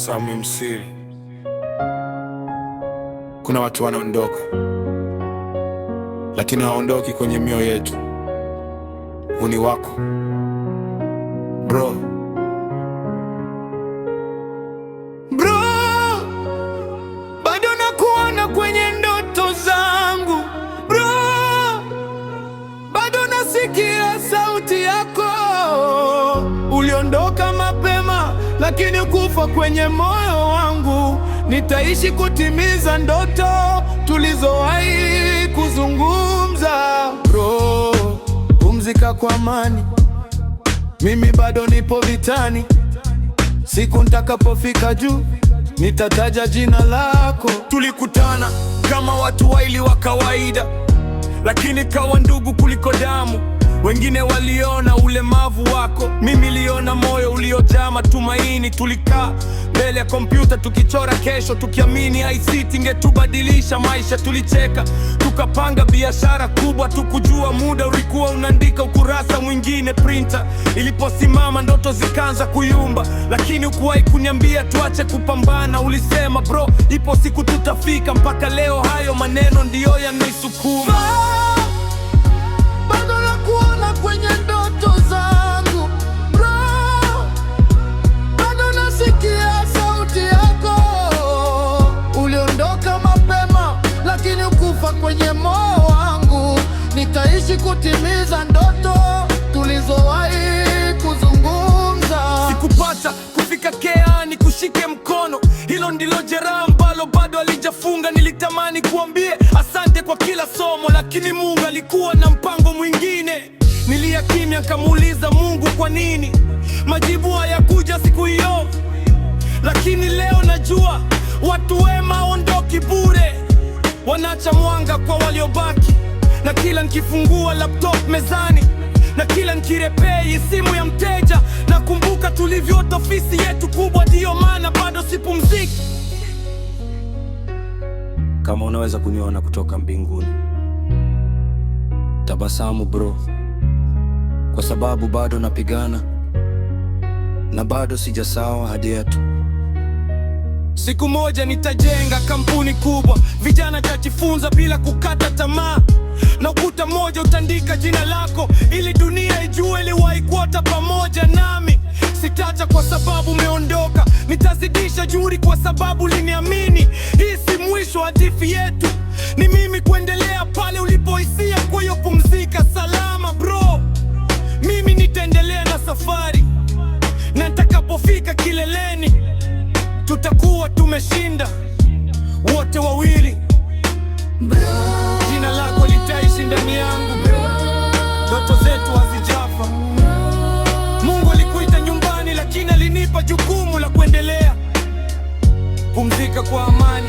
Sami Msiri. Kuna watu wanaondoka, lakini hawaondoki kwenye mioyo yetu. Huu ni wako bro. Bro, bado nakuona kwenye ndoto zangu. Bro, bado nasikia sauti yako. Uliondoka mapema, lakini kufa kwenye moyo wangu. Nitaishi kutimiza ndoto tulizowahi kuzungumza. Bro, pumzika kwa amani, mimi bado nipo vitani. Siku nitakapofika juu, nitataja jina lako. Tulikutana kama watu wawili wa kawaida, lakini kawa ndugu kuliko damu. Wengine waliona ulemavu wako, mimi niliona moyo uliojaa matumaini. Tulikaa mbele ya kompyuta tukichora kesho, tukiamini ICT ingetubadilisha maisha. Tulicheka, tukapanga biashara kubwa, tukujua muda ulikuwa unaandika ukurasa mwingine. Printer iliposimama ndoto zikaanza kuyumba, lakini hukuwahi kuniambia tuache kupambana. Ulisema bro, ipo siku tutafika. Mpaka leo hayo maneno ndiyo yananisukuma. Bado nakuona kwenye ndoto zangu. Bro, bado nasikia sauti yako. Uliondoka mapema, lakini ukufa kwenye moyo wangu. Nitaishi kutimiza ndoto tulizowahi kuzungumza. Sikupata kufika Keani kushike mkono, hilo ndilo jeraha ambalo bado alijafunga. Nilitamani kuambie asante kwa kila somo, lakini Mungu alikuwa na mpango mwingine. Nilia kimya, kamuuliza Mungu kwa nini. Majibu hayakuja siku hiyo, lakini leo najua watu wema hawaondoki bure. Wanaacha mwanga kwa waliobaki, na kila nikifungua laptop mezani, na kila nikirepei simu ya mteja, nakumbuka tulivyoota ofisi yetu kubwa. Ndiyo maana bado sipumziki. Kama unaweza kuniona kutoka mbinguni, tabasamu bro, kwa sababu bado napigana na bado sijasahau ahadi yetu. Siku moja nitajenga kampuni kubwa, vijana tajifunza bila kukata tamaa, na ukuta mmoja utaandika jina lako, ili dunia ijue iliwahi kuota pamoja nami. Sitaacha kwa sababu umeondoka, nitazidisha juhudi kwa sababu uliniamini. Hii si mwisho wa hadithi yetu, ni mimi kuendelea pale ulipoishia. Kwa hiyo pumzika salama bro, mimi nitaendelea na safari, na nitakapofika kileleni tutakuwa tumeshinda wote wawili. Jina lako litaishi ndani yangu, ndoto zetu hazijafa. Mungu alikuita nyumbani, lakini alinipa jukumu la kuendelea. Pumzika kwa amani,